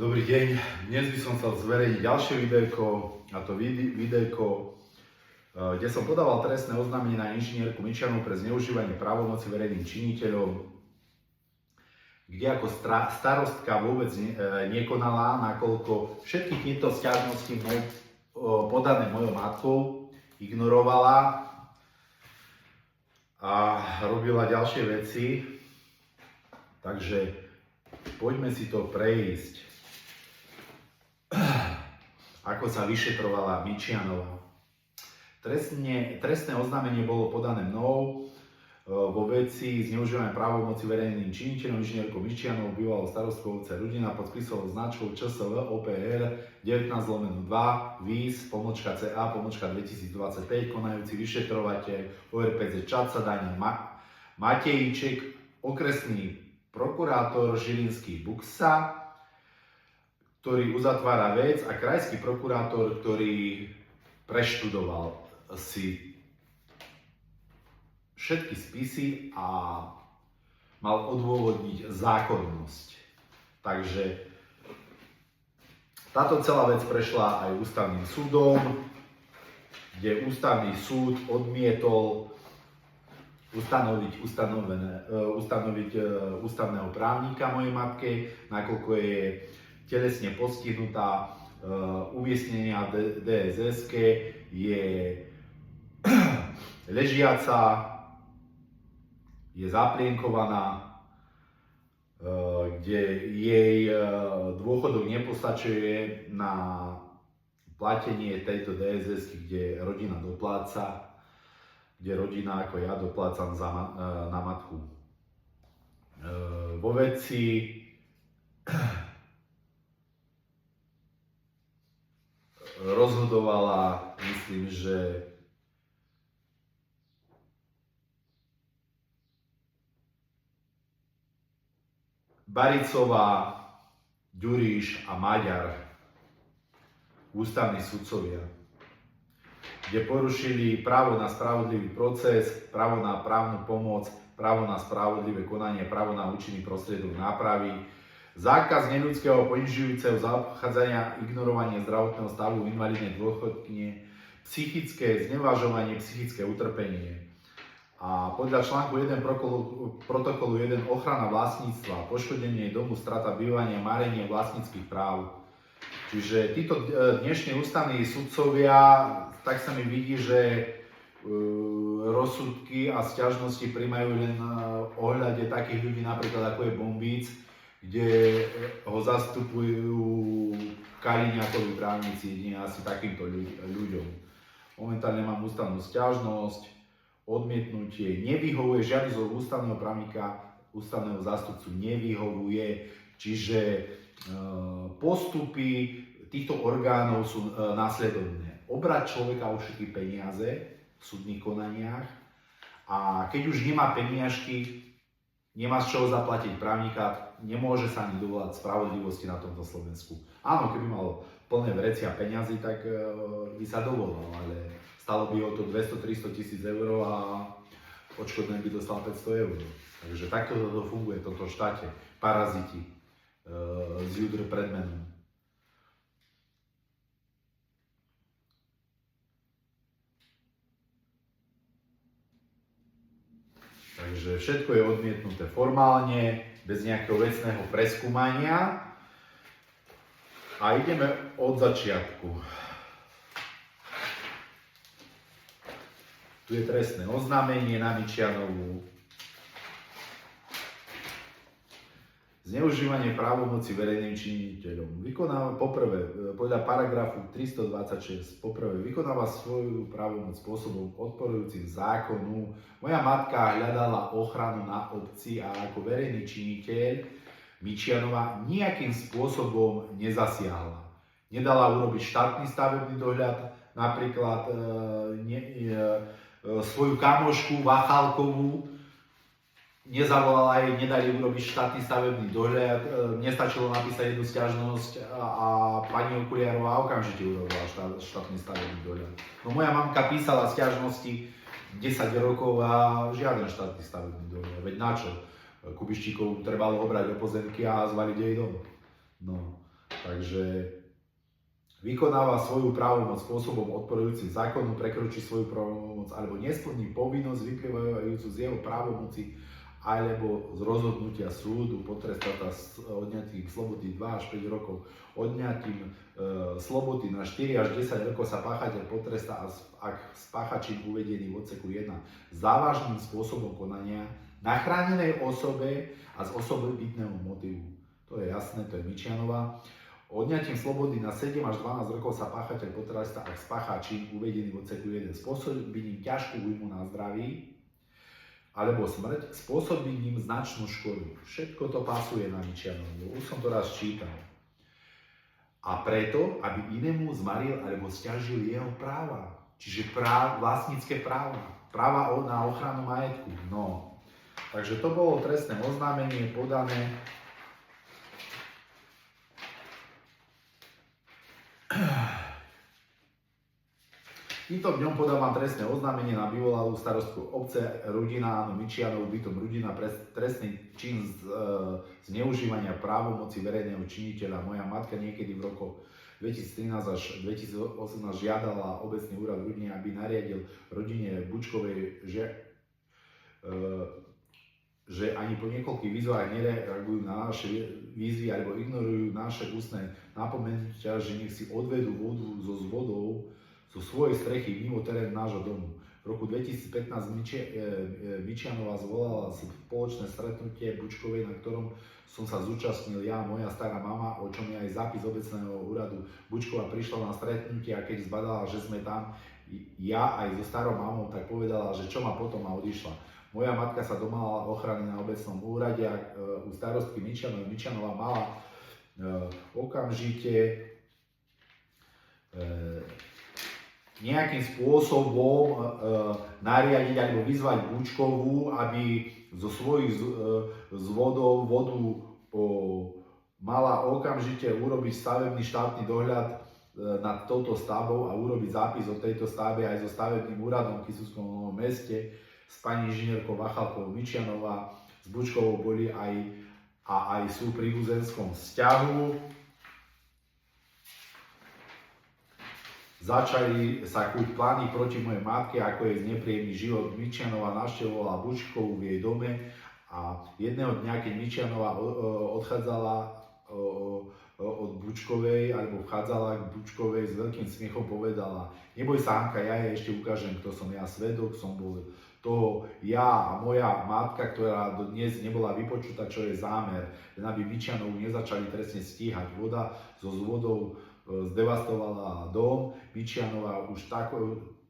Dobrý deň, dnes by som chcel zverejniť ďalšie videjko, a to videjko, kde som podával trestné oznámenie na inžinierku Mičianovú pre zneužívanie právomoci verejným činiteľom, kde ako starostka vôbec nekonala, nakoľko všetky tieto sťažnosti podané mojou matkou ignorovala a robila ďalšie veci. Takže poďme si to prejsť. Ako sa vyšetrovala Mičianová. Trestné oznámenie bolo podané mnou vo veci zneužívania právomoci verejným činiteľom inžinierkou Mičianovou, bývalou starostkou obce Rudina pod spisovou značkou ČSV OPR 19/2 VIS _CA _2025 konajúci vyšetrovateľ ORPZ Čaca Daniel Matejček, okresný prokurátor Žilinský Buksa, ktorý uzatvára vec, a krajský prokurátor, ktorý preštudoval si všetky spisy a mal odôvodniť zákonnosť. Takže táto celá vec prešla aj ústavným súdom, kde ústavný súd odmietol ustanoviť ústavného právnika mojej matke, nakoľko je telesne postihnutá, umiestnenia DSS-ke, je ležiaca, je zaplienkovaná, kde jej dôchodok nepostačuje na platenie tejto DSS-ky, kde rodina dopláca, kde rodina ako ja doplácam na matku. Vo veci rozhodovala, myslím, že Baricová, Ďuriš a Maďar, ústavní sudcovia, kde porušili právo na spravodlivý proces, právo na právnu pomoc, právo na spravodlivé konanie, právo na účinný prostriedok nápravy, zákaz neľudského ponižujúceho zaobchádzania, ignorovanie zdravotného stavu invalidnej dôchodkyne, psychické znevažovanie, psychické utrpenie. A podľa článku 1 protokolu 1 ochrana vlastníctva, poškodenie domu, strata bývania, marenie vlastníckych práv. Čiže títo dnešní ústavní sudcovia, tak sa mi vidí, že rozsudky a sťažnosti prijímajú len v ohľade takých ľudí, napríklad ako je Bombíc, kde ho zastupujú Kaliňákovi právnici, jedine asi takýmto ľuďom. Momentálne mám ústavnú sťažnosť, odmietnutie, nevyhovuje, žiadny z ústavného právnika, ústavného zástupcu nevyhovuje, čiže postupy týchto orgánov sú následovné. Obrať človeka o všetky peniaze v súdnych konaniach, a keď už nemá peniažky, nemá z čoho zaplatiť právnika, nemôže sa ani dovolať spravodlivosti na tomto Slovensku. Áno, keby mal plné vrecia peňazí, tak by sa dovolal, ale stalo by ho to 200-300 tisíc eur a odškodné by dostal 500 eur. Takže takto to funguje v tomto štáte. Paraziti z judr pred menom. Takže všetko je odmietnuté formálne, bez nejakého vecného preskúmania. A ideme od začiatku. Tu je trestné oznámenie na Mičianovú. Zneužívanie právomoci verejným činiteľom. Vykonáva poprvé, podľa paragrafu 326, poprvé vykonáva svoju právomoc spôsobom odporujúcim zákonu. Moja matka hľadala ochranu na obci a ako verejný činiteľ Mičianová nejakým spôsobom nezasiahla. Nedala urobiť štátny stavebný dohľad, napríklad svoju kamošku Vachalkovú nezavolala jej, nedali urobiť štátny stavebný dohľad, nestačilo napísať jednu sťažnosť a pani Okuliarová okamžite urobila štátny stavebný dohľad. No moja mamka písala sťažnosti 10 rokov a žiaden štátny stavebný dohľad. Veď načo? Kubiščíkov trebalo obrať o pozemky a zvaliť jej dom. No. Takže vykonáva svoju právomoc spôsobom odporujúcim zákonu, prekročí svoju právomoc alebo nesplní povinnosť vyplývajúcu z jeho právomoci alebo z rozhodnutia súdu, potrestá sa s odňatím slobody 2 až 5 rokov, odňatím slobody na 4 až 10 rokov sa páchateľ potrestá, ak spáchačím uvedený v odseku 1 závažným spôsobom konania na chránenej osobe a z osobitného motivu. To je jasné, to je Mičianová. Odňatím slobody na 7 až 12 rokov sa páchateľ potrestá, ak spáchačím uvedený v odseku 1 spôsobením ťažkú újmu na zdraví alebo smrť, spôsobením značnú škodu. Všetko to pasuje na Mičianovu. Už som to raz čítal. A preto, aby inému zmaril alebo sťažil jeho práva. Čiže vlastnícke práva. Práva na ochranu majetku. No. Takže to bolo trestné oznámenie podané Týmto dňom podávam trestné oznámenie na bývalú starostku obce Rudina Annu Mičianovú, bytom Rudina, trestný čin zneužívania právomoci verejného činiteľa. Moja matka niekedy v rokoch 2013 až 2018 žiadala obecný úrad Rudine, aby nariadil rodine Bučkovej, že ani po niekoľkých výzvach nereagujú na naše výzvy alebo ignorujú naše ústne napomenutia, že nech si odvedú vodu zo svojej strechy mimo terén nášho domu. V roku 2015 Mičianová zvolala spoločné stretnutie Bučkovej, na ktorom som sa zúčastnil ja a moja stará mama, o čom je aj zápis obecného úradu. Bučková prišla na stretnutie a keď zbadala, že sme tam ja aj so starou mamou, tak povedala, že čo ma potom a odišla. Moja matka sa domáhala ochrany na obecnom úrade a u starostky Mičianovej. Mičianová mala okamžite nejakým spôsobom nariadiť alebo vyzvať Bučkovú, aby zo svojich zvodov vodu mala okamžite urobiť stavebný štátny dohľad nad touto stavbou a urobiť zápis o tejto stavbe aj so stavebným úradom v Kysuckom Novom Meste. S pani inžinierkou Vachalkovou Mičianová, s Bučkovou boli aj sú pri príbuzenskom vzťahu. Začali sa kúť plány proti mojej matke, ako je znepríjemný život. Mičianová navštevovala Bučkovú v jej dome a jedného dňa, keď Mičianová odchádzala od Bučkovej, alebo vchádzala k Bučkovej, s veľkým smiechom povedala: neboj sa, Hanka, ja jej ešte ukážem, kto som ja, svedok som bol toho ja a moja matka, ktorá dnes nebola vypočutá, čo je zámer, len aby Mičianovú nezačali trestne stíhať. Voda zo zvodov zdevastovala dom. Mičianová už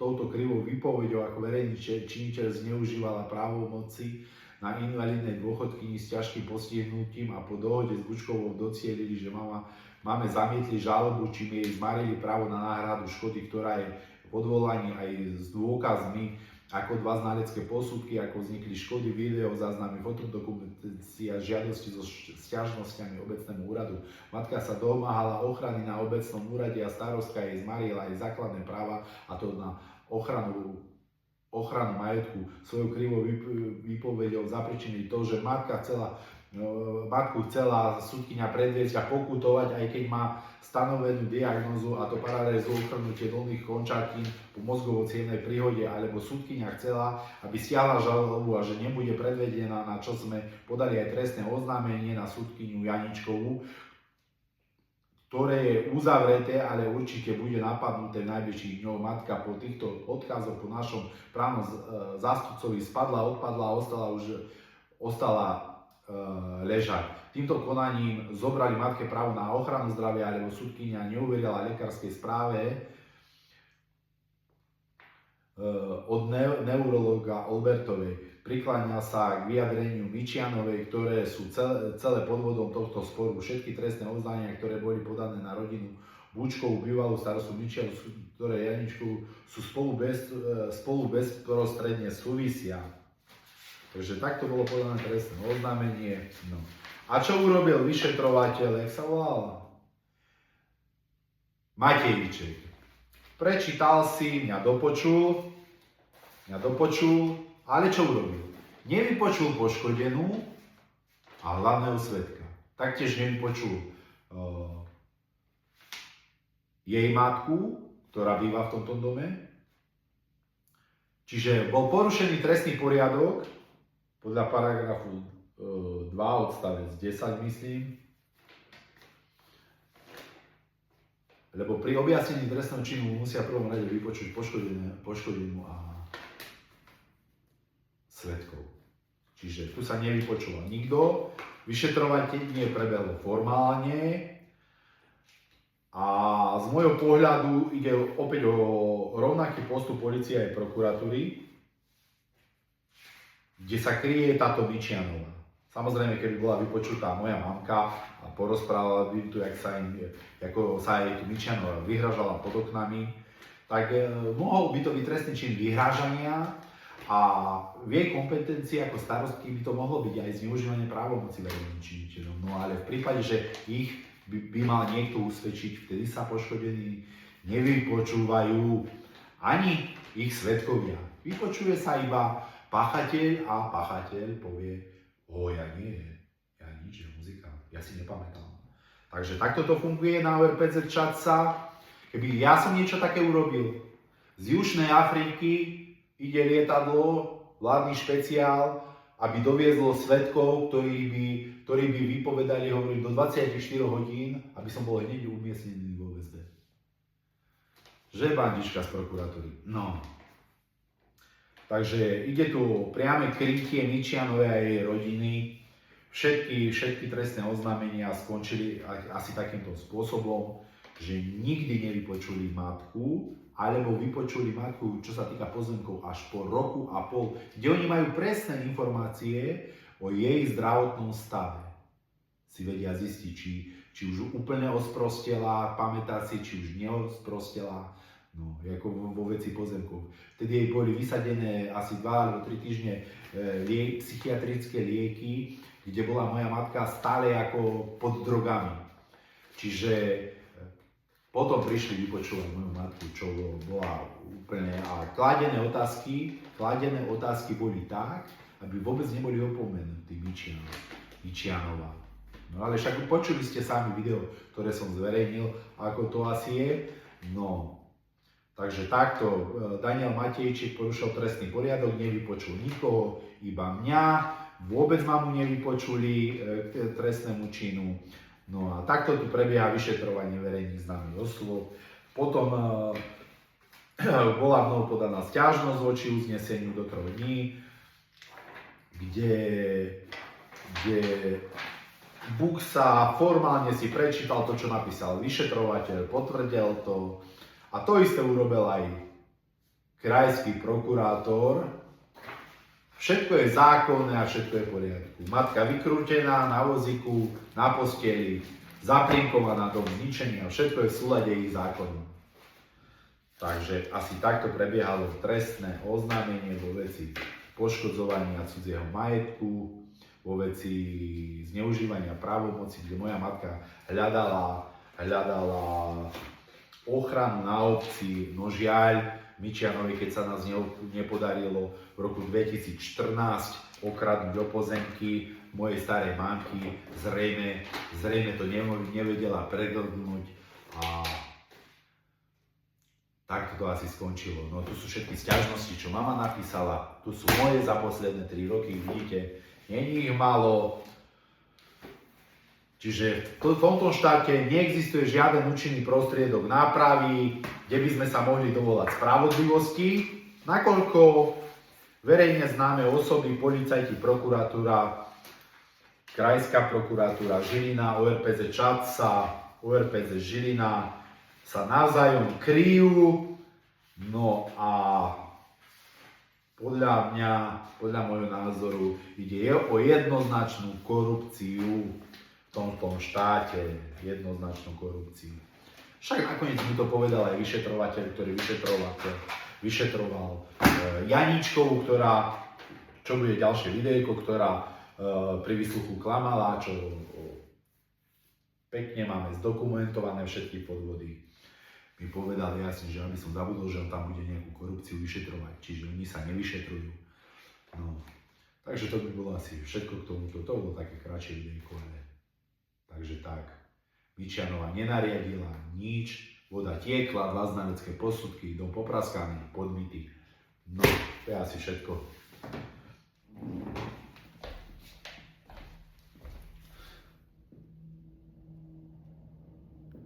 touto krivou výpovedou ako verejný činiteľ zneužívala právomoci na invalidnej dôchodkyni s ťažkým postihnutím a po dohode s Bučkovou docielili, že máme zamietli žalobu, čím jej zmarili právo na náhradu škody, ktorá je v odvolaní aj s dôkazmi ako dva znalecké posudky, ako vznikli škody, video, záznamy, fotodokumentácia, žiadosti so sťažnosťami obecnému úradu. Matka sa domáhala ochrany na obecnom úrade a starostka jej zmarila jej základné práva, a to na ochranu majetku. Svojou krivou výpovedou zapričiniť to, že matku chcela sudkyňa predviesť a pokutovať, aj keď má stanovenú diagnózu, a to paralelne ochrnutie dolných končatín po mozgovo-cievnej príhode, alebo sudkyňa chcela, aby stiahla žalobu a že nebude predvedená, na čo sme podali aj trestné oznámenie na sudkyňu Janičkovú, ktoré je uzavreté, ale určite bude napadnuté v najbližších dňoch. Matka po týchto odkazoch po našom právnom zástupcovi odpadla a ostala ležať. Týmto konaním zobrali matke právo na ochranu zdravia, alebo sudkyňa neuverila lekárskej správe od neurologa Olbertovej. Prikláňa sa k vyjadreniu Mičianovej, ktoré sú celé podvodom tohto sporu. Všetky trestné oznámenia, ktoré boli podané na rodinu Bučkovú, bývalú starostu Mičianovú, ktoré Janičkovú, sú spolu bezprostredne súvisia. Takže takto bolo podané trestné oznámenie. No. A čo urobil vyšetrovateľ, jak sa volal? Matejíček. Prečítal si, mňa dopočul, ale čo urobil? Nevypočul poškodenú a hlavného svedka. Taktiež nevypočul jej matku, ktorá býva v tomto dome. Čiže bol porušený trestný poriadok podľa paragrafu 2 odstavec 10, myslím. Lebo pri objasnení trestného činu musia v prvom rade vypočuť poškodenú a svedkov. Čiže tu sa nevypočúva nikto. Vyšetrovanie prebehlo formálne a z môjho pohľadu ide opäť o rovnaký postup polície aj prokuratúry, kde sa kryje táto Mičianová. Samozrejme, keby bola vypočutá moja mamka a porozprávala by tu, ako sa jej tu Mičianová vyhražala pod oknami, tak mohol by to byť trestný čin vyhrážania a v jej kompetencii ako starostky by to mohlo byť aj zneužívanie právomoci verejným činiteľom. No ale v prípade, že ich by mal niekto usvedčiť, vtedy sa poškodení nevypočúvajú ani ich svedkovia. Vypočuje sa iba páchateľ a páchateľ povie: ja nič, je muzikant, ja si nepamätám. Takže takto to funguje na ORPZ Čadca. Keby ja som niečo také urobil, z Južnej Afriky ide lietadlo, vládny špeciál, aby doviezlo svedkov, ktorí by vypovedali, hovorili do 24 hodín, aby som bol hneď umiestnený vo väzbe. Že bandička z prokuratúry. No. Takže ide tu o priame krytie Mičianovej a jej rodiny. Všetky trestné oznámenia skončili asi takýmto spôsobom, že nikdy nevypočuli matku, alebo vypočuli matku, čo sa týka pozemkov, až po roku a pol, kde oni majú presné informácie o jej zdravotnom stave. Si vedia zistiť, či už úplne osprostela, pamätá si, či už neosprostela. No, ako vo veci pozemkov. Vtedy jej boli vysadené asi 2 alebo 3 týždne psychiatrické lieky, kde bola moja matka stále ako pod drogami. Čiže potom prišli vypočúvať moju matku, čo bola úplne... A kladené otázky boli tak, aby vôbec neboli opomenutí Mičianová. No ale však počuli ste sami video, ktoré som zverejnil, ako to asi je. No. Takže takto Daniel Matejčík porušil trestný poriadok, nevypočul nikoho, iba mňa, vôbec ma mu nevypočuli k trestnému činu. No a takto tu prebieha vyšetrovanie verejných známych osôb. Potom bola mnou podaná sťažnosť voči uzneseniu do 3 dní, kde Buxa formálne si prečítal to, čo napísal vyšetrovateľ, potvrdil to. A to isté urobil aj krajský prokurátor. Všetko je zákonné a všetko je v poriadku. Matka vykrútená na vozíku, na posteli, zaplinkovaná, dom zničený a všetko je v súlade ich zákonom. Takže asi takto prebiehalo trestné oznámenie vo veci poškodzovania cudzieho majetku, vo veci zneužívania právomoci, kde moja matka hľadala ochranu na obci. No žiaľ, Mičianovi, keď sa nás nepodarilo v roku 2014 okradnúť o pozemky mojej starej mamky, zrejme to nevedela preglgnúť a takto to asi skončilo. No tu sú všetky sťažnosti, čo mama napísala, tu sú moje za posledné 3 roky, vidíte, není ich málo. Čiže v tomto štáte neexistuje žiaden účinný prostriedok nápravy, kde by sme sa mohli dovolať spravodlivosti, nakoľko verejne známe osoby, policajti, prokuratúra, krajská prokuratúra Žilina, ORPZ Čadca, ORPZ Žilina sa navzájom kryjú. No a podľa môjho názoru ide o jednoznačnú korupciu v tomto štáte, jednoznačnú korupciu. Však nakoniec mi to povedal aj vyšetrovateľ, ktorý vyšetroval Janíčkovú, čo bude ďalšie videjko, ktorá pri výsluchu klamala, čo pekne máme zdokumentované všetky podvody. Mi povedal jasne, že aby som zabudol, že on tam bude nejakú korupciu vyšetrovať, čiže oni sa nevyšetrujú. No. Takže to by bolo asi všetko k tomuto. To bolo také kratšie videjko, ale takže tak. Mičianová nenariadila nič, voda tiekla, 2 znavecké posudky, dom popraskaný, podmytý. No, to je asi všetko.